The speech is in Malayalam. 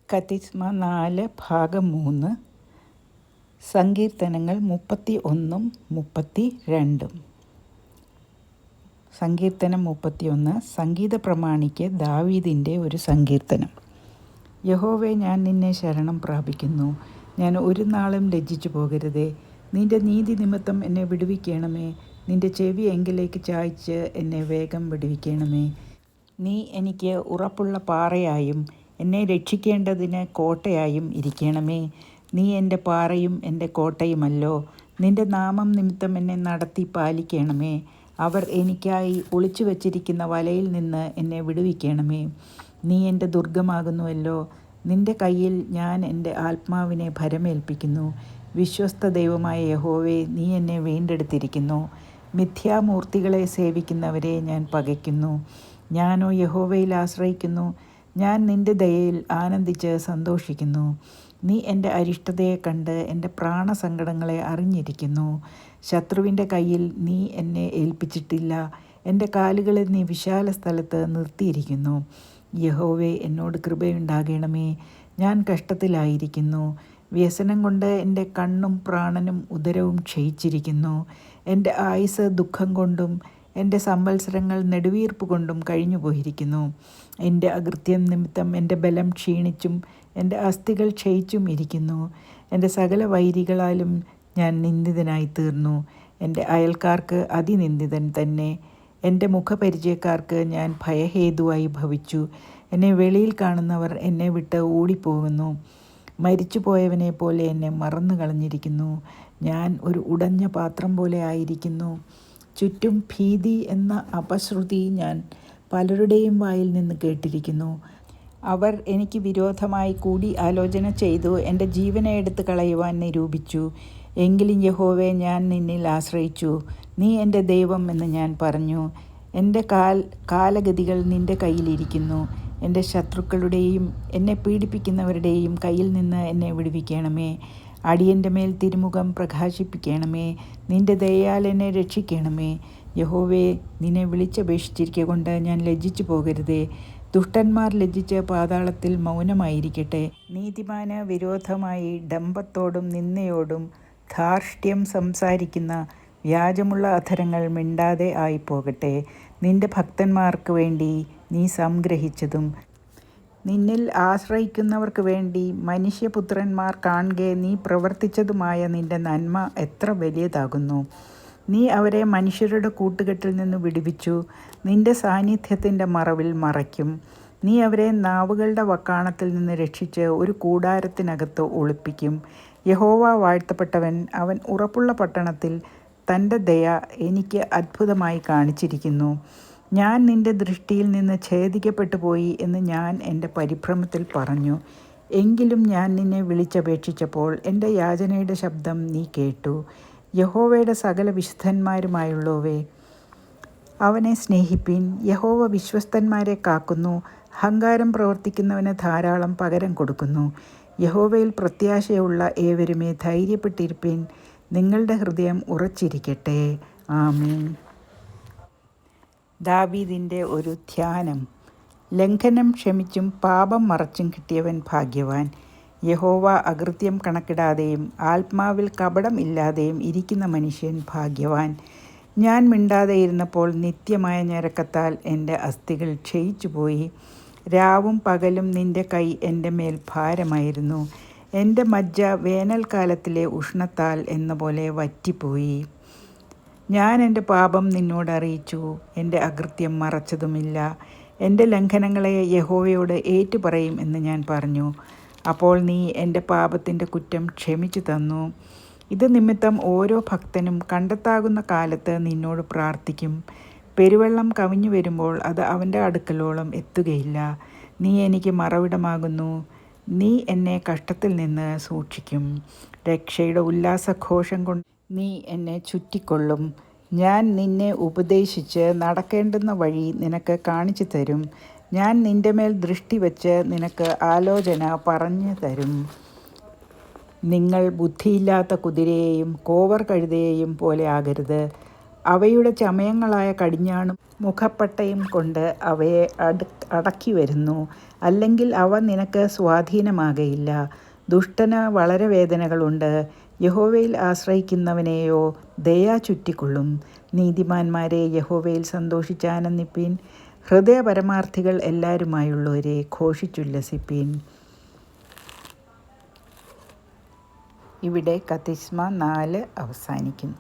കത്തിസ്മ 4 ഭാഗം 3 സങ്കീർത്തനങ്ങൾ 31 32. സങ്കീർത്തനം 31 സംഗീത പ്രമാണിക്ക് ദാവീദിൻ്റെ ഒരു സങ്കീർത്തനം. യഹോവേ, ഞാൻ നിന്നെ ശരണം പ്രാപിക്കുന്നു. ഞാൻ ഒരു നാളും ലജ്ജിച്ചു പോകരുതേ. നിൻ്റെ നീതി നിമിത്തം എന്നെ വിടുവിക്കണമേ. നിൻ്റെ ചെവി എങ്കിലേക്ക് ചായ്ച്ച് എന്നെ വേഗം വിടുവിക്കണമേ. നീ എനിക്ക് ഉറപ്പുള്ള പാറയായും എന്നെ രക്ഷിക്കേണ്ടതിന് കോട്ടയായും ഇരിക്കണമേ. നീ എൻ്റെ പാറയും എൻ്റെ കോട്ടയുമല്ലോ. നിൻ്റെ നാമം നിമിത്തം എന്നെ നടത്തി പാലിക്കണമേ. അവർ എനിക്കായി ഒളിച്ചു വച്ചിരിക്കുന്ന വലയിൽ നിന്ന് എന്നെ വിടുവിക്കണമേ. നീ എൻ്റെ ദുർഗമാകുന്നുവല്ലോ. നിൻ്റെ കയ്യിൽ ഞാൻ എൻ്റെ ആത്മാവിനെ ഭരമേൽപ്പിക്കുന്നു. വിശ്വസ്ത ദൈവമായ യഹോവേ, നീ എന്നെ വീണ്ടെടുത്തിരിക്കുന്നു. മിഥ്യാമൂർത്തികളെ സേവിക്കുന്നവരെ ഞാൻ പകയ്ക്കുന്നു. ഞാനോ യഹോവയിൽ ആശ്രയിക്കുന്നു. ഞാൻ നിൻ്റെ ദയയിൽ ആനന്ദിച്ച് സന്തോഷിക്കുന്നു. നീ എൻ്റെ അരിഷ്ടതയെ കണ്ട് എൻ്റെ പ്രാണസങ്കടങ്ങളെ അറിഞ്ഞിരിക്കുന്നു. ശത്രുവിൻ്റെ കയ്യിൽ നീ എന്നെ ഏൽപ്പിച്ചിട്ടില്ല. എൻ്റെ കാലുകളെ നീ വിശാല സ്ഥലത്ത് നിർത്തിയിരിക്കുന്നു. യഹോവേ, എന്നോട് കൃപയുണ്ടാകണമേ. ഞാൻ കഷ്ടത്തിലായിരിക്കുന്നു. വ്യസനം കൊണ്ട് എൻ്റെ കണ്ണും പ്രാണനും ഉദരവും ക്ഷയിച്ചിരിക്കുന്നു. എൻ്റെ ആയുസ് ദുഃഖം കൊണ്ടും എൻ്റെ സംവത്സരങ്ങൾ നെടുവീർപ്പ് കൊണ്ടും കഴിഞ്ഞു പോയിരിക്കുന്നു. എൻ്റെ അകൃത്യം നിമിത്തം എൻ്റെ ബലം ക്ഷീണിച്ചും എൻ്റെ അസ്ഥികൾ ക്ഷയിച്ചും ഇരിക്കുന്നു. എൻ്റെ സകല വൈരികളാലും ഞാൻ നിന്ദിതനായി തീർന്നു. എൻ്റെ അയൽക്കാർക്ക് അതിനിന്ദിതൻ തന്നെ. എൻ്റെ മുഖപരിചയക്കാർക്ക് ഞാൻ ഭയഹേതുവായി ഭവിച്ചു. എന്നെ വെളിയിൽ കാണുന്നവർ എന്നെ വിട്ട് ഓടിപ്പോകുന്നു. മരിച്ചുപോയവനെ പോലെ എന്നെ മറന്നു കളഞ്ഞിരിക്കുന്നു. ഞാൻ ഒരു ഉടഞ്ഞ പാത്രം പോലെ ആയിരിക്കുന്നു. ചുറ്റും ഭീതി എന്ന അപശ്രുതി ഞാൻ പലരുടെയും വായിൽ നിന്ന് കേട്ടിരിക്കുന്നു. അവർ എനിക്ക് വിരോധമായി കൂടി ആലോചന ചെയ്തു എൻ്റെ ജീവനെ എടുത്ത് കളയുവാൻ നിരൂപിച്ചു. എങ്കിലും യഹോവേ, ഞാൻ നിന്നിൽ ആശ്രയിച്ചു. നീ എൻ്റെ ദൈവം എന്ന് ഞാൻ പറഞ്ഞു. എൻ്റെ കാലഗതികൾ നിൻ്റെ കയ്യിലിരിക്കുന്നു. എൻ്റെ ശത്രുക്കളുടെയും എന്നെ പീഡിപ്പിക്കുന്നവരുടെയും കയ്യിൽ നിന്ന് എന്നെ വിടുവിക്കണമേ. അടിയൻ്റെ മേൽ തിരുമുഖം പ്രകാശിപ്പിക്കണമേ. നിൻ്റെ ദയയാൽ എന്നെ രക്ഷിക്കണമേ. യഹോവേ, നിന്നെ വിളിച്ചപേക്ഷിച്ചിരിക്കൊണ്ട് ഞാൻ ലജ്ജിച്ചു പോകരുതേ. ദുഷ്ടന്മാർ ലജ്ജിച്ച് പാതാളത്തിൽ മൗനമായിരിക്കട്ടെ. നീതിമാന് വിരോധമായി ഡംഭത്തോടും നിന്ദയോടും ധാർഷ്ട്യം സംസാരിക്കുന്ന വ്യാജമുള്ള അധരങ്ങൾ മിണ്ടാതെ ആയിപ്പോകട്ടെ. നിൻ്റെ ഭക്തന്മാർക്ക് വേണ്ടി നീ സംഗ്രഹിച്ചതും നിന്നിൽ ആശ്രയിക്കുന്നവർക്ക് വേണ്ടി മനുഷ്യപുത്രന്മാർ കാണുകെ നീ പ്രവർത്തിച്ചതുമായ നിൻ്റെ നന്മ എത്ര വലിയതാകുന്നു. നീ അവരെ മനുഷ്യരുടെ കൂട്ടുകെട്ടിൽ നിന്ന് വിടുവിച്ചു. നിൻ്റെ സാന്നിധ്യത്തിൻ്റെ മറവിൽ മറയ്ക്കും. നീ അവരെ നാവുകളുടെ വക്കാണത്തിൽ നിന്ന് രക്ഷിച്ച് ഒരു കൂടാരത്തിനകത്ത് ഒളിപ്പിക്കും. യഹോവ വാഴ്ത്തപ്പെട്ടവൻ. അവൻ ഉറപ്പുള്ള പട്ടണത്തിൽ തൻ്റെ ദയ എനിക്ക് അത്ഭുതമായി കാണിച്ചിരിക്കുന്നു. ഞാൻ നിൻ്റെ ദൃഷ്ടിയിൽ നിന്ന് ഛേദിക്കപ്പെട്ടു പോയി എന്ന് ഞാൻ എൻ്റെ പരിഭ്രമത്തിൽ പറഞ്ഞു. എങ്കിലും ഞാൻ നിന്നെ വിളിച്ചപേക്ഷിച്ചപ്പോൾ എൻ്റെ യാചനയുടെ ശബ്ദം നീ കേട്ടു. യഹോവയുടെ സകല വിശുദ്ധന്മാരുമായുള്ളവേ, അവനെ സ്നേഹിപ്പിൻ. യഹോവ വിശ്വസ്തന്മാരെ കാക്കുന്നു. അഹങ്കാരം പ്രവർത്തിക്കുന്നവന് ധാരാളം പകരം കൊടുക്കുന്നു. യഹോവയിൽ പ്രത്യാശയുള്ള ഏവരുമേ, ധൈര്യപ്പെട്ടിരിപ്പിൻ. നിങ്ങളുടെ ഹൃദയം ഉറച്ചിരിക്കട്ടെ. ആമേൻ. ദാവീദിൻ്റെ ഒരു ധ്യാനം. ലംഘനം ക്ഷമിച്ചും പാപം മറച്ചും കിട്ടിയവൻ ഭാഗ്യവാൻ. യഹോവ അകൃത്യം കണക്കിടാതെയും ആത്മാവിൽ കപടം ഇല്ലാതെയും ഇരിക്കുന്ന മനുഷ്യൻ ഭാഗ്യവാൻ. ഞാൻ മിണ്ടാതെ ഇരുന്നപ്പോൾ നിത്യമായ ഞരക്കത്താൽ എൻ്റെ അസ്ഥികൾ ക്ഷയിച്ചുപോയി. രാവും പകലും നിൻ്റെ കൈ എൻ്റെ മേൽ ഭാരമായിരുന്നു. എൻ്റെ മജ്ജ വേനൽക്കാലത്തിലെ ഉഷ്ണത്താൽ എന്ന പോലെ വറ്റിപ്പോയി. ഞാൻ എൻ്റെ പാപം നിന്നോട് അറിയിച്ചു. എൻ്റെ അകൃത്യം മറച്ചതുമില്ല. എൻ്റെ ലംഘനങ്ങളെ യഹോവയോട് ഏറ്റുപറയും എന്ന് ഞാൻ പറഞ്ഞു. അപ്പോൾ നീ എൻ്റെ പാപത്തിൻ്റെ കുറ്റം ക്ഷമിച്ചു തന്നു. ഇത് നിമിത്തം ഓരോ ഭക്തനും കണ്ടെത്താകുന്ന കാലത്ത് നിന്നോട് പ്രാർത്ഥിക്കും. പെരുവെള്ളം കവിഞ്ഞു വരുമ്പോൾ അത് അവൻ്റെ അടുക്കലോളം എത്തുകയില്ല. നീ എനിക്ക് മറവിടമാകുന്നു. നീ എന്നെ കഷ്ടത്തിൽ നിന്ന് സൂക്ഷിക്കും. രക്ഷയുടെ ഉല്ലാസഘോഷം കൊണ്ട് നീ എന്നെ ചുറ്റിക്കൊള്ളും. ഞാൻ നിന്നെ ഉപദേശിച്ച് നടക്കേണ്ടുന്ന വഴി നിനക്ക് കാണിച്ചു തരും. ഞാൻ നിൻ്റെ മേൽ ദൃഷ്ടി വച്ച് നിനക്ക് ആലോചന പറഞ്ഞു തരും. നിങ്ങൾ ബുദ്ധിയില്ലാത്ത കുതിരയെയും കോവർ കഴുതയെയും പോലെ ആകരുത്. അവയുടെ ചമയങ്ങളായ കടിഞ്ഞാണും മുഖപ്പട്ടയും കൊണ്ട് അവയെ അടക്കി വരുന്നു. അല്ലെങ്കിൽ അവ നിനക്ക് സ്വാധീനമാകയില്ല. ദുഷ്ടന് വളരെ വേദനകളുണ്ട്. യഹോവയിൽ ആശ്രയിക്കുന്നവനെയോ ദയ ചുറ്റിക്കൊള്ളും. നീതിമാന്മാരെ, യഹോവയിൽ സന്തോഷിച്ചാനന്ദിപ്പീൻ. ഹൃദയപരമാർത്ഥികൾ എല്ലാവരുമായുള്ളവരെ ഘോഷിച്ചുല്ലസിപ്പീൻ. ഇവിടെ കത്തിസ്മ 4 അവസാനിക്കുന്നു.